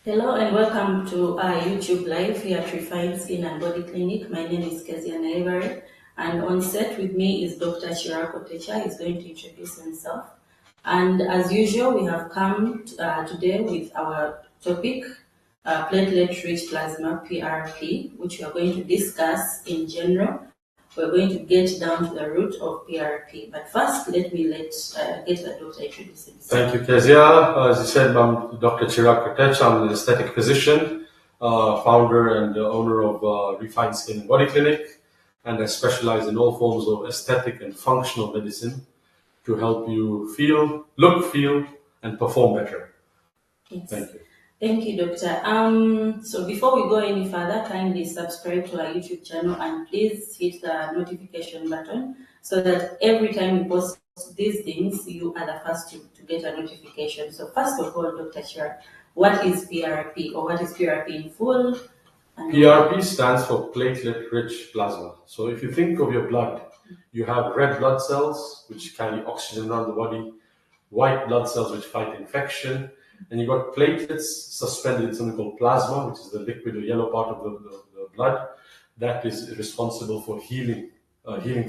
Hello and welcome to our YouTube live here at Refined Skin and Body Clinic. My name is Keziana Ivory, and on set with me is Dr. Chirako Techa. He's going to introduce himself. And as usual, we have come today with our topic, Platelet-Rich Plasma, PRP, which we are going to discuss in general. We're going to get down to the root of PRP. But first, let me get the doctor introduce himself. Thank you, Kezia. As you said, I'm Dr. Chirako Techa. I'm an aesthetic physician, founder and owner of Refined Skin and Body Clinic, and I specialize in all forms of aesthetic and functional medicine to help you look, feel, and perform better. Yes. Thank you. Thank you, Doctor. So before we go any further, kindly subscribe to our YouTube channel and please hit the notification button so that every time we post these things, you are the first to get a notification. So first of all, Dr. Chirako, what is PRP, or what is PRP in full? PRP stands for platelet-rich plasma. So if you think of your blood, you have red blood cells, which carry oxygen around the body, white blood cells, which fight infection, and you've got platelets suspended in something called plasma, which is the liquid or yellow part of the blood that is responsible for healing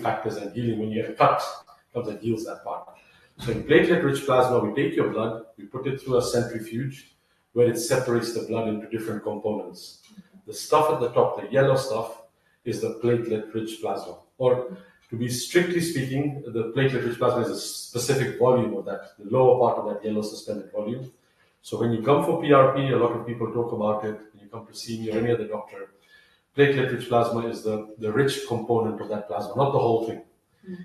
factors and healing. When you get a cut, it comes and heals that part. So in platelet-rich plasma, we take your blood, we put it through a centrifuge where it separates the blood into different components. The stuff at the top, the yellow stuff, is the platelet-rich plasma. Or to be strictly speaking, the platelet-rich plasma is a specific volume of that, the lower part of that yellow suspended volume. So when you come for PRP, a lot of people talk about it. When you come to see me or any other doctor, platelet-rich plasma is the rich component of that plasma, not the whole thing.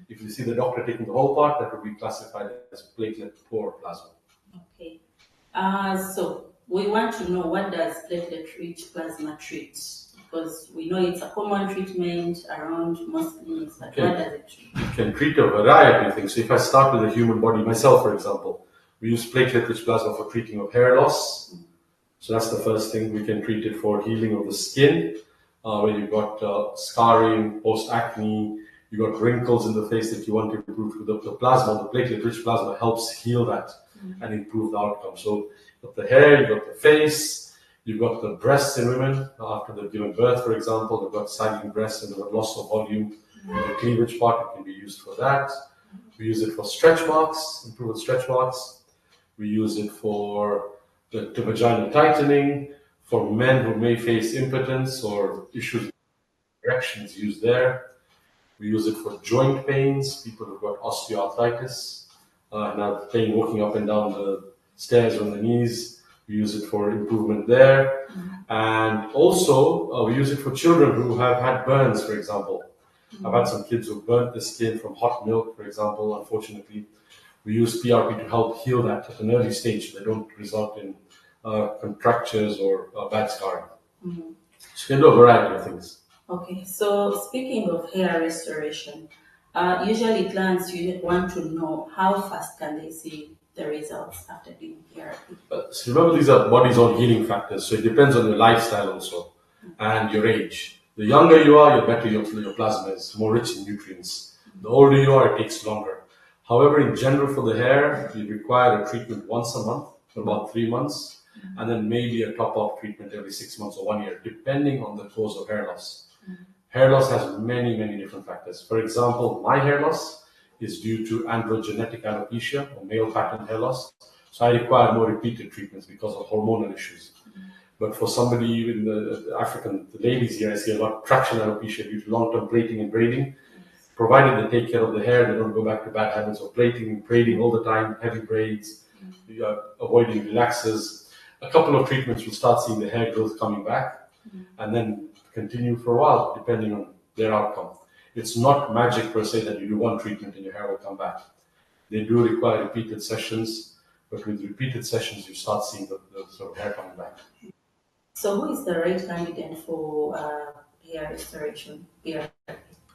If you see the doctor taking the whole part, that would be classified as platelet-poor plasma. Okay. So we want to know, what does platelet-rich plasma treat? Because we know it's a common treatment around most clinics, but what does it treat? It can treat a variety of things. So if I start with the human body, myself, for example, we use platelet-rich plasma for treating of hair loss. So that's the first thing. We can treat it for healing of the skin, where you've got scarring, post-acne, you've got wrinkles in the face that you want to improve. The plasma, the platelet-rich plasma helps heal that and improve the outcome. So you've got the hair, you've got the face, you've got the breasts in women after they've given birth, for example. They've got sagging breasts and they've got loss of volume. The cleavage part, it can be used for that. We use it for stretch marks, improved stretch marks. We use it for the vaginal tightening, for men who may face impotence or issues with erections, used there. We use it for joint pains, people who've got osteoarthritis, now pain walking up and down the stairs on the knees. We use it for improvement there. And also, we use it for children who have had burns, for example. I've had some kids who burnt the skin from hot milk, for example, unfortunately. We use PRP to help heal that at an early stage so they don't result in contractures or bad scarring. So you can do a variety of things. Okay, so speaking of hair restoration, usually clients want to know how fast can they see the results after doing PRP. So remember, these are body's own healing factors, so it depends on your lifestyle also and your age. The younger you are, the better your plasma is, more rich in nutrients. The older you are, it takes longer. However, in general, for the hair, you require a treatment once a month for about 3 months, and then maybe a top-up treatment every 6 months or 1 year, depending on the cause of hair loss. Hair loss has many, many different factors. For example, my hair loss is due to androgenetic alopecia, or male pattern hair loss. So I require more repeated treatments because of hormonal issues. But for somebody, even the African ladies here, I see a lot of traction alopecia due to long-term plaiting and braiding. Provided they take care of the hair, they don't go back to bad habits of plaiting and braiding all the time, heavy braids, avoiding relaxers. A couple of treatments will start seeing the hair growth coming back, and then continue for a while, depending on their outcome. It's not magic per se that you do one treatment and your hair will come back. They do require repeated sessions, but with repeated sessions, you start seeing the sort of hair coming back. So who is the right candidate for hair restoration?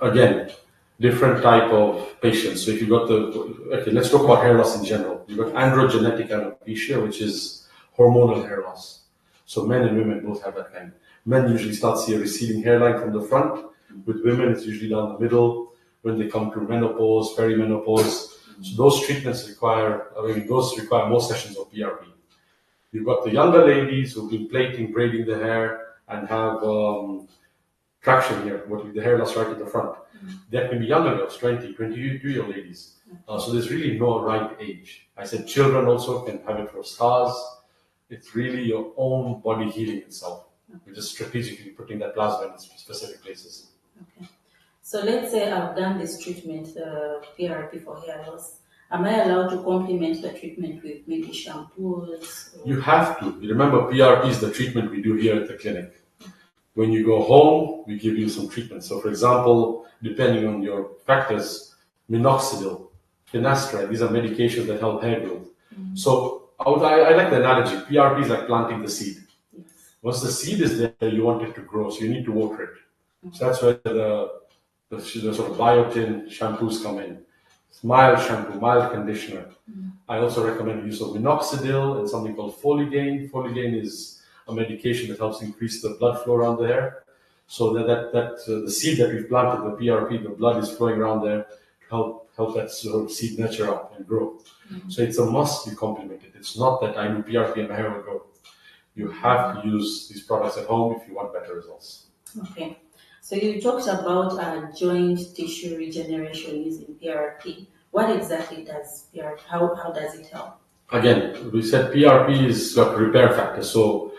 Again, different type of patients. So if you got let's talk about hair loss in general. You've got androgenetic alopecia, which is hormonal hair loss. So men and women both have that kind. Men usually start to see a receding hairline from the front. With women, it's usually down the middle. When they come to menopause, perimenopause. So those treatments require more sessions of PRP. You've got the younger ladies who've been plating, braiding the hair, and have traction here, with the hair loss right at the front. There can be younger girls, 20, 22-year-old ladies. So there's really no right age. I said children also can have it for scars. It's really your own body healing itself. We're just strategically putting that plasma in specific places. Okay. So let's say I've done this treatment, PRP for hair loss. Am I allowed to complement the treatment with maybe shampoos? You have to. You remember, PRP is the treatment we do here at the clinic. When you go home, we give you some treatment. So, for example, depending on your factors, minoxidil, finasteride, these are medications that help hair growth. So, I like the analogy. PRP is like planting the seed. Yes. Once the seed is there, you want it to grow, so you need to water it. So that's where the sort of biotin shampoos come in. It's mild shampoo, mild conditioner. I also recommend use of minoxidil and something called Foligain. Foligain is a medication that helps increase the blood flow around the hair. So that the seed that we've planted, the PRP, the blood is flowing around there to help that sort of seed nurture up and grow. So it's a must you complement it. It's not that I do PRP and my hair will grow. You have to use these products at home if you want better results. Okay. So you talked about joint tissue regeneration using PRP. What exactly does PRP, how does it help? Again, we said PRP is got repair factors. So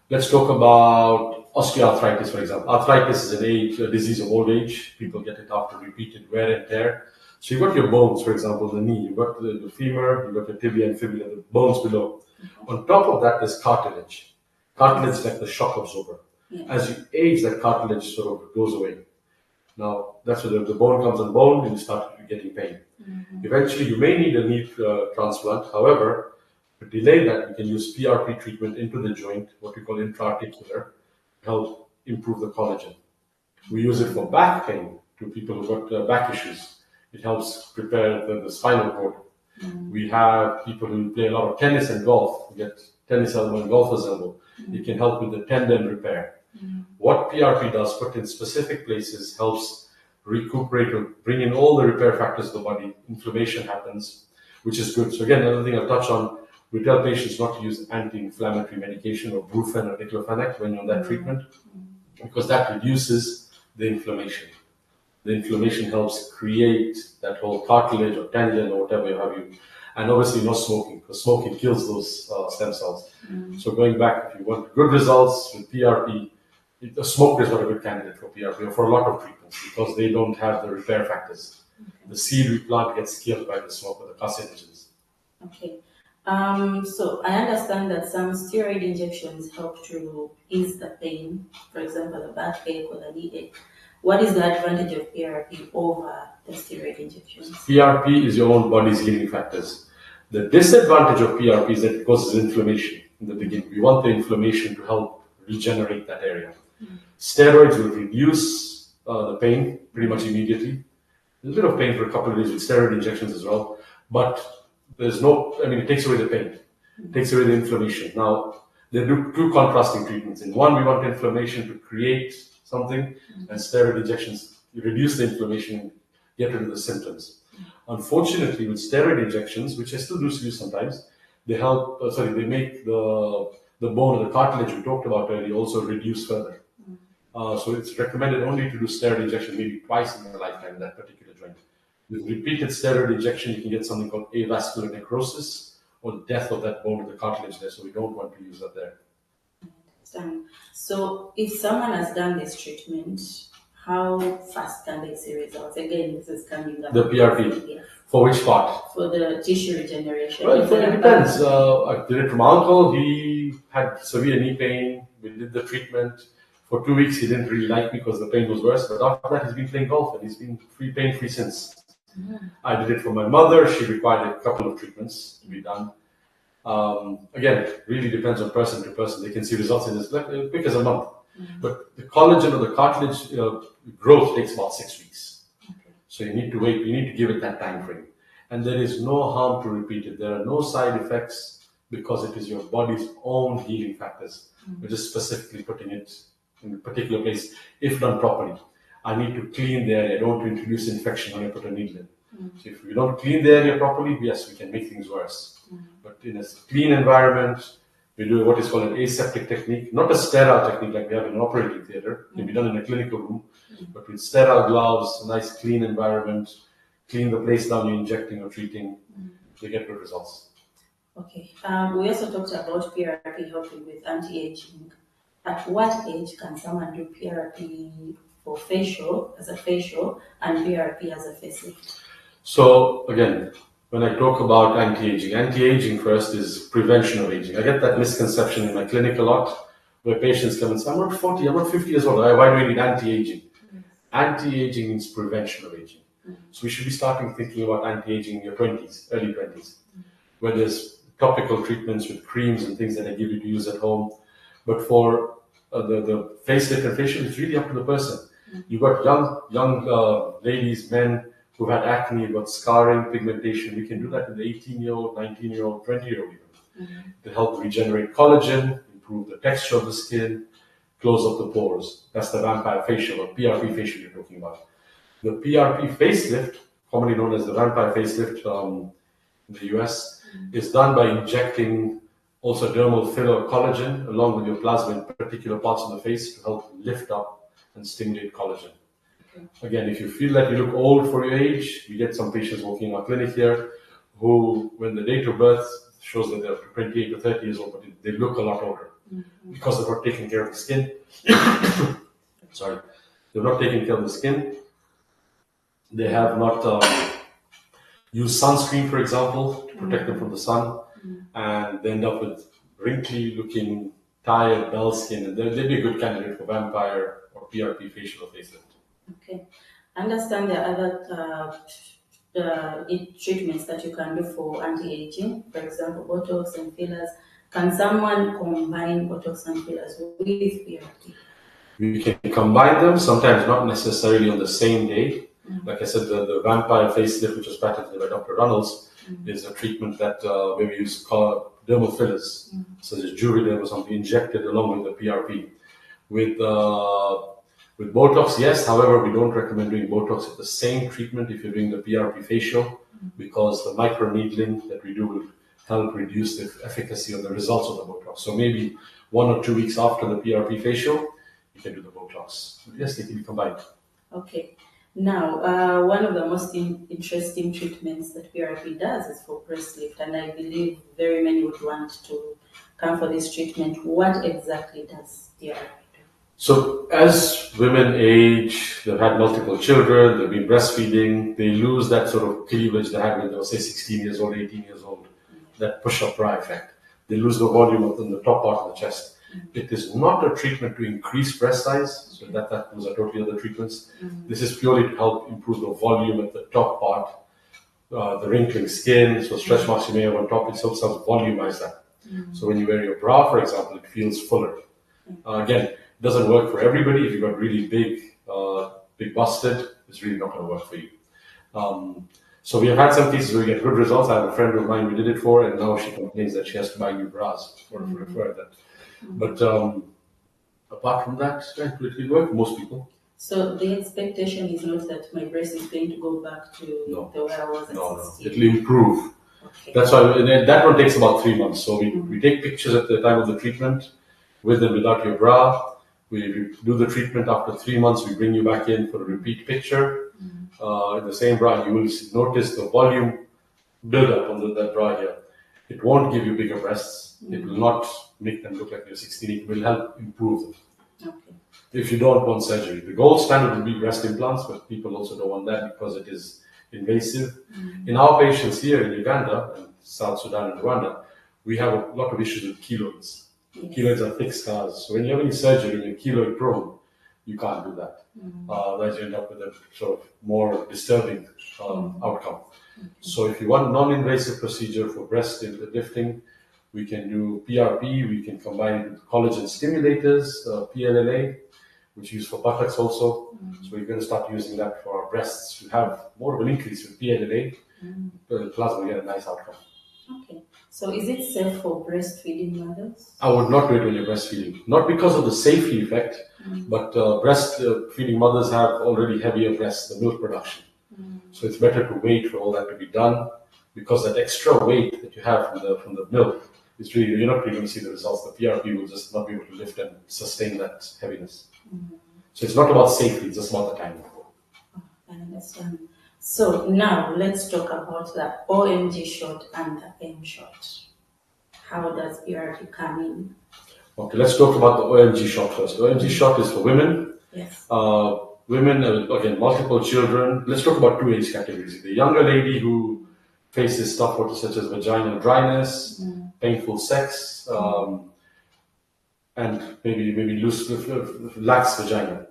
let's talk about osteoarthritis, for example. Arthritis is a disease of old age. People get it after repeated wear and tear. So you've got your bones, for example, the knee, you've got the femur, you've got your tibia and fibula, the bones below. On top of that, there's cartilage. Cartilage is like the shock absorber. As you age, that cartilage sort of goes away. Now, that's where the bone comes on bone and you start getting pain. Eventually, you may need a knee transplant. However, to delay that, we can use PRP treatment into the joint, what we call intra-articular, to help improve the collagen. We use it for back pain to people who've got back issues. It helps prepare the spinal cord. We have people who play a lot of tennis and golf. We get tennis elbow and golfer's elbow. It can help with the tendon repair. What PRP does, put in specific places, helps recuperate or bring in all the repair factors of the body. Inflammation happens, which is good. So again, another thing I'll touch on, we tell patients not to use anti-inflammatory medication or brufen or diclofenac when you're on that treatment, because that reduces the inflammation. The inflammation helps create that whole cartilage or tendon or whatever you have. And obviously not smoking, because smoking kills those stem cells. So going back, if you want good results with PRP, the smoker is not a good candidate for PRP or for a lot of treatments because they don't have the repair factors. The seed we plant gets killed by the smoke or the carcinogens. Okay. So I understand that some steroid injections help to ease the pain, for example, the backache or the knee ache. What is the advantage of PRP over the steroid injections? PRP is your own body's healing factors. The disadvantage of PRP is that it causes inflammation in the beginning. We want the inflammation to help regenerate that area. Steroids will reduce the pain pretty much immediately. There's a bit of pain for a couple of days with steroid injections as well, but it takes away the pain. It takes away the inflammation. Now, there are two contrasting treatments. In one, we want inflammation to create something, and steroid injections reduce the inflammation and get rid of the symptoms. Unfortunately, with steroid injections, which I still do use sometimes, they make the bone or the cartilage we talked about earlier also reduce further. So it's recommended only to do steroid injection maybe twice in your lifetime in that particular joint. With repeated steroid injection, you can get something called avascular necrosis or death of that bone or the cartilage there. So we don't want to use that there. So if someone has done this treatment, how fast can they see results? Again, this is coming up. The PRP. Yeah. For which part? For the tissue regeneration. Well, it depends. I did it from my uncle. He had severe knee pain. We did the treatment. For 2 weeks, he didn't really like me because the pain was worse. But after that, he's been playing golf and he's been pain-free since. I did it for my mother. She required a couple of treatments to be done. Again, it really depends on person to person. They can see results in as quick as a month. But the collagen or the cartilage growth takes about 6 weeks. So you need to wait. You need to give it that time frame. And there is no harm to repeat it. There are no side effects because it is your body's own healing factors. We're just specifically putting it in a particular place if done properly. I need to clean the area. I don't want to introduce infection when I put a needle in. So if we don't clean the area properly, yes, we can make things worse. But in a clean environment, We do what is called an aseptic technique, not a sterile technique like we have in an operating theater. It can be done in a clinical room, but with sterile gloves, a nice clean environment, clean the place down you're injecting or treating, they get good results. Okay. We also talked about PRP helping with anti-aging. At what age can someone do PRP for facial, as a facial, and PRP as a facelift? So again, when I talk about anti-aging first is prevention of aging. I get that misconception in my clinic a lot, where patients come and say, I'm not 40, I'm not 50 years old, why do we need anti-aging? Anti-aging means prevention of aging. So we should be starting thinking about anti-aging in your 20s, early 20s, where there's topical treatments with creams and things that I give you to use at home. But for the facelift and facial, it's really up to the person. You've got young ladies, men who've had acne, got scarring, pigmentation. We can do that in the 18-year-old, 19-year-old, 20-year-old even. To help regenerate collagen, improve the texture of the skin, close up the pores. That's the vampire facial or PRP facial you're talking about. The PRP facelift, commonly known as the vampire facelift in the US, is done by injecting also dermal filler collagen along with your plasma in particular parts of the face to help lift up and stimulate collagen. Again, if you feel that you look old for your age, we get some patients walking in our clinic here who, when the date of birth shows that they're 28 to 30 years old, but they look a lot older because they're not taking care of the skin. Sorry, they're not taking care of the skin. They have not used sunscreen, for example, to protect them from the sun, and they end up with wrinkly looking, tired, dull skin, and they'd be a good candidate for vampire or PRP facial or facelift. Okay. I understand there are other treatments that you can do for anti-aging, for example, Botox and fillers. Can someone combine Botox and fillers with PRP? We can combine them, sometimes not necessarily on the same day. Like I said, the vampire facelift, which was patented by Dr. Runnels, is a treatment that where we use dermal fillers, such as Juvederm or something, injected along with the PRP. With Botox, yes. However, we don't recommend doing Botox at the same treatment if you're doing the PRP facial, because the microneedling that we do will help reduce the efficacy of the results of the Botox. So maybe 1 or 2 weeks after the PRP facial, you can do the Botox. Yes, they can be combined. Okay. Now, one of the most interesting treatments that PRP does is for breast lift, and I believe very many would want to come for this treatment. What exactly does PRP do? So as women age, they've had multiple children, they've been breastfeeding, they lose that sort of cleavage they had when they were, say, 16 years old, 18 years old, that push-up bra effect. They lose the volume on the top part of the chest. It is not a treatment to increase breast size, so those are totally other treatments. This is purely to help improve the volume at the top part, the wrinkling skin, so stretch marks you may have on top, it helps us volumize that. So when you wear your bra, for example, it feels fuller. Again, it doesn't work for everybody. If you've got really big busted, it's really not going to work for you. So we have had some cases where we get good results. I have a friend of mine we did it for, and now she complains that she has to buy new bras for that. But apart from that, it will work for most people. So the expectation is not that my breast is going to go back to the way I was at 16. It will improve. Okay. That's why that one takes about 3 months. So we take pictures at the time of the treatment, with and without your bra. We do the treatment after 3 months. We bring you back in for a repeat picture. In the same bra, you will notice the volume build up on that bra here. It won't give you bigger breasts. It will not make them look like you're 16. It will help improve them. Okay. If you don't want surgery. The gold standard would be breast implants, but people also don't want that because it is invasive. In our patients here in Uganda, and South Sudan and Rwanda, we have a lot of issues with keloids. Keloids are thick scars. So when you have any surgery and you're keloid prone, you can't do that. Otherwise you end up with a sort of more disturbing outcome. So if you want non-invasive procedure for breast lifting, we can do PRP, we can combine it with collagen stimulators, PLLA, which is used for buttocks also. So we're going to start using that for our breasts. We have more of an increase with PLLA, but plasma will get a nice outcome. Okay. So is it safe for breastfeeding mothers? I would not do it when you're breastfeeding. Not because of the safety effect, but breastfeeding mothers have already heavier breasts, the milk production. So it's better to wait for all that to be done, because that extra weight that you have from the milk it's really, you're not really going to see the results. The PRP will just not be able to lift and sustain that heaviness. So it's not about safety, it's just about the timing. I understand. So now let's talk about the OMG shot and the M shot. How does PRP come in? Okay, let's talk about the OMG shot first. The OMG shot is for women. Yes. Women, again, multiple children. Let's talk about two age categories. The younger lady who faces stuff such as vaginal dryness, painful sex, and maybe loose, lax vagina.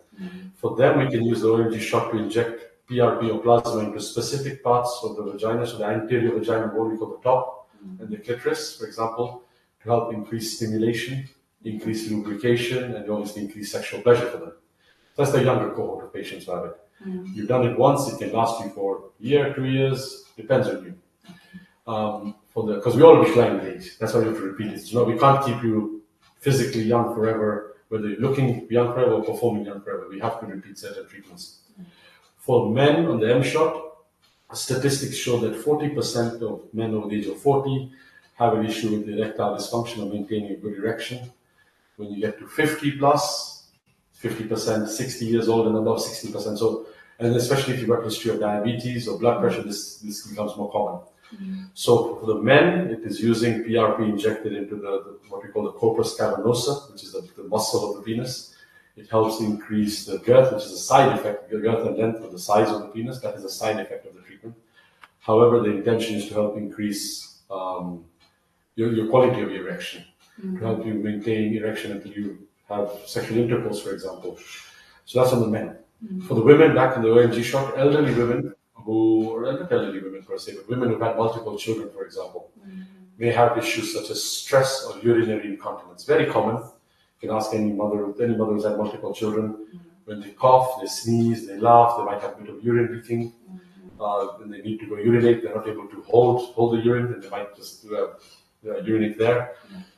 For them, we can use the OMG shot to inject PRP or plasma into specific parts of the vagina, so the anterior vagina wall, we call the top, and the clitoris, for example, to help increase stimulation, increase lubrication, and obviously increase sexual pleasure for them. That's the younger cohort of patients who have it. You've done it once, it can last you for a year, 2 years, depends on you. Because we all decline in age, that's why we have to repeat it. You know, we can't keep you physically young forever, whether you're looking young forever or performing young forever. We have to repeat certain treatments. For men on the M shot, statistics show that 40% of men over the age of 40 have an issue with erectile dysfunction or maintaining a good erection. When you get to 50 plus, 50%, 60 years old and above 60%. So, and especially if you've got a history of diabetes or blood pressure, this becomes more common. So for the men, it is using PRP injected into the what we call the corpus cavernosa, which is the muscle of the penis. It helps increase the girth, which is a side effect, the girth and length of the size of the penis. That is a side effect of the treatment. However, the intention is to help increase your quality of your erection, to help you maintain erection until you have sexual intercourse, for example. So that's on the men. For the women, back in the OMG shot, elderly women or not elderly women per se, but women who've had multiple children, for example, may have issues such as stress or urinary incontinence. Very common. You can ask any mother who's had multiple children. When they cough, they sneeze, they laugh, they might have a bit of urine leaking. When they need to go urinate, they're not able to hold the urine, and they might just urinate there,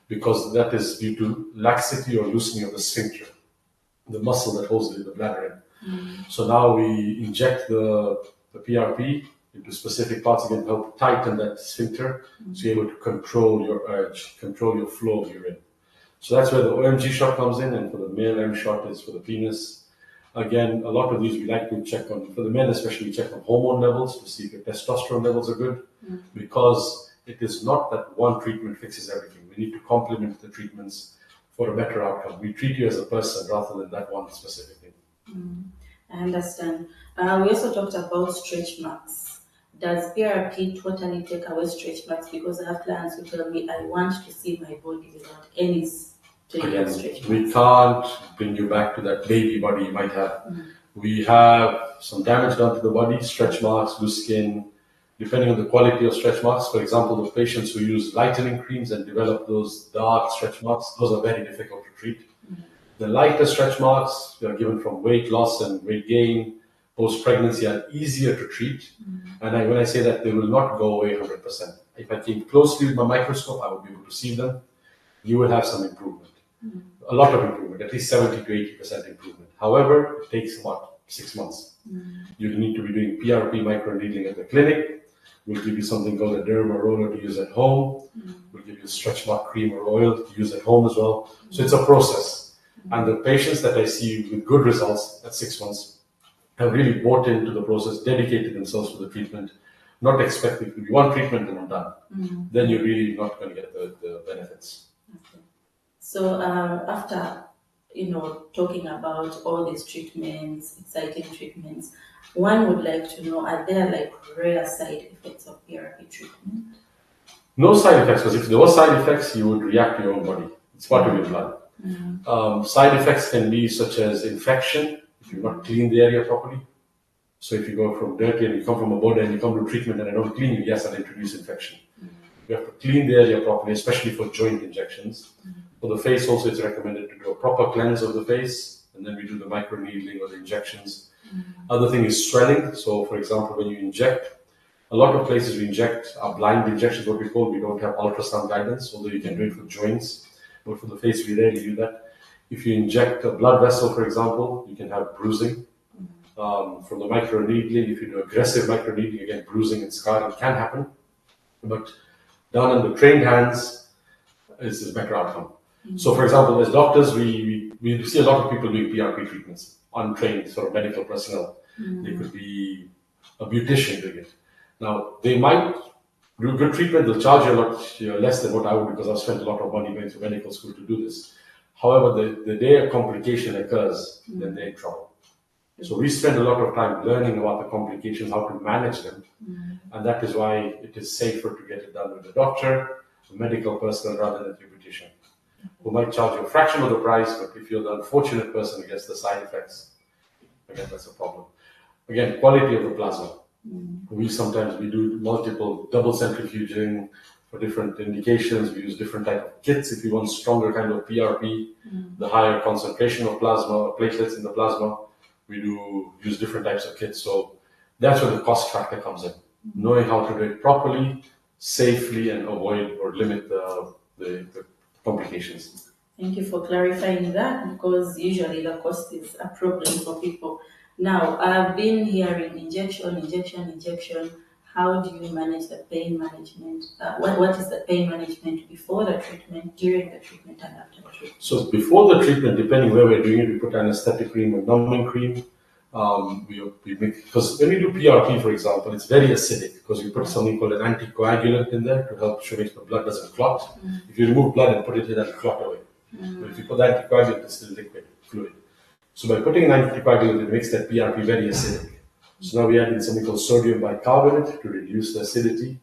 because that is due to laxity or loosening of the sphincter, the muscle that holds the bladder in. So now we inject the PRP into specific parts, again, help tighten that sphincter, so you're able to control your urge, control your flow of urine. So that's where the OMG shot comes in, and for the male M shot is for the penis. Again, a lot of these we like to check on, for the men especially, we check on hormone levels to see if your testosterone levels are good, because it is not that one treatment fixes everything. We need to complement the treatments for a better outcome. We treat you as a person rather than that one specific thing. I understand. We also talked about stretch marks. Does PRP totally take away stretch marks? Because I have clients who tell me, I want to see my body without any stretch marks. We can't bring you back to that baby body you might have. We have some damage done to the body, stretch marks, loose skin, depending on the quality of stretch marks. For example, the patients who use lightening creams and develop those dark stretch marks, those are very difficult to treat. The lighter stretch marks are given from weight loss and weight gain, post-pregnancy, are easier to treat. And when I say that, they will not go away 100%. If I came closely with my microscope, I would be able to see them. You will have some improvement, a lot of improvement, at least 70 to 80% improvement. However, it takes about 6 months. You need to be doing PRP microneedling at the clinic. We'll give you something called a derma roller to use at home. We'll give you a stretch mark cream or oil to use at home as well. So it's a process. And the patients that I see with good results at 6 months have really bought into the process, dedicated themselves to the treatment, not expecting to be one treatment and I'm done. Then you're really not going to get the benefits. Okay. So after talking about all these treatments, exciting treatments, one would like to know, are there like rare side effects of PRP treatment? No side effects, because if there were side effects, you would react to your own body. It's part of your blood. Side effects can be such as infection, if you've not cleaned the area properly. So if you go from dirty and you come from a border and you come to treatment and I don't clean you, yes, I'll introduce infection. You have to clean the area properly, especially for joint injections. For the face also, it's recommended to do a proper cleanse of the face, and then we do the microneedling or the injections. Other thing is swelling. So for example, when you inject, a lot of places we inject are blind injections, what we call. We don't have ultrasound guidance, although you can do it for joints. But for the face, we rarely do that. If you inject a blood vessel, for example, you can have bruising. From the microneedling, if you do aggressive microneedling, again, bruising and scarring can happen. But done in the trained hands, is a better outcome. So, for example, as doctors, we see a lot of people doing PRP treatments, untrained sort of medical personnel. They could be a beautician doing it. Now, they might do good treatment, they'll charge you a lot less than what I would, because I've spent a lot of money going to medical school to do this. However, the day a complication occurs, then they're in trouble. So we spend a lot of time learning about the complications, how to manage them, and that is why it is safer to get it done with a doctor, a medical person, rather than a beautician, who might charge you a fraction of the price, but if you're the unfortunate person who gets the side effects, again, that's a problem. Again, quality of the plasma. We do multiple double centrifuging for different indications. We use different type of kits. If you want stronger kind of PRP, the higher concentration of plasma or platelets in the plasma, we do use different types of kits. So that's where the cost factor comes in. Knowing how to do it properly, safely, and avoid or limit the complications. Thank you for clarifying that, because usually the cost is a problem for people. Now, I've been hearing injection. How do you manage the pain management? What is the pain management before the treatment, during the treatment, and after the treatment? So before the treatment, depending where we're doing it, we put anesthetic cream or numbing cream. We make, because when we do PRP, for example, it's very acidic, because we put something called an anticoagulant in there to help make the blood doesn't clot. If you remove blood and put it in, it'll clot away. But if you put the anticoagulant, it's still liquid, fluid. So by putting an anticoagulant, it makes that PRP very acidic. So now we add in something called sodium bicarbonate to reduce the acidity.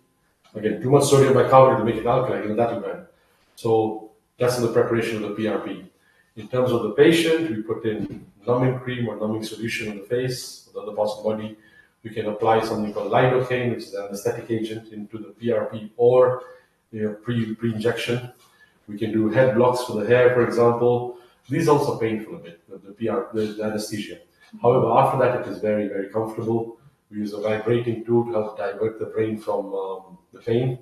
Again, too much sodium bicarbonate to make it alkaline, that'll burn. So that's in the preparation of the PRP. In terms of the patient, we put in numbing cream or numbing solution on the face, or the other parts of the body. We can apply something called lidocaine, which is an anesthetic agent, into the PRP or pre-injection. We can do head blocks for the hair, for example. These are also painful a bit, the anesthesia. However, after that, it is very, very comfortable. We use a vibrating tool to help divert the brain from the pain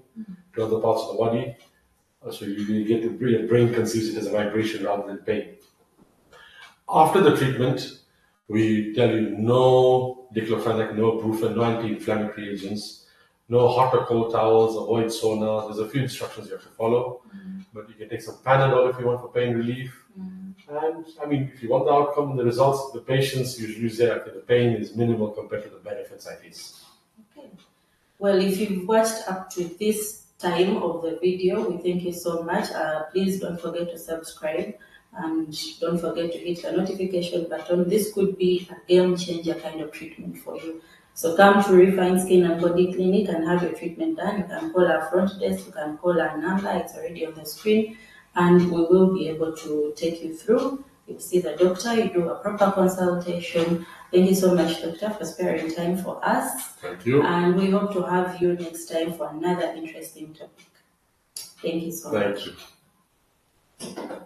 to other parts of the body. So you get the brain conceives it as a vibration rather than pain. After the treatment, we tell you no diclofenac, no brufen, no anti-inflammatory agents, no hot or cold towels, avoid sauna. There's a few instructions you have to follow, but you can take some Panadol if you want for pain relief. And I mean, if you want the outcome, the results, the patients usually say that the pain is minimal compared to the benefits at least. Okay. Well, if you've watched up to this time of the video, we thank you so much. Please don't forget to subscribe and don't forget to hit the notification button. This could be a game changer kind of treatment for you. So come to Refine Skin and Body Clinic and have your treatment done. You can call our front desk, you can call our number, it's already on the screen, and we will be able to take you through. You see the doctor, you do a proper consultation. Thank you so much, Doctor, for sparing time for us. Thank you. And we hope to have you next time for another interesting topic. Thank you so much. Thank you.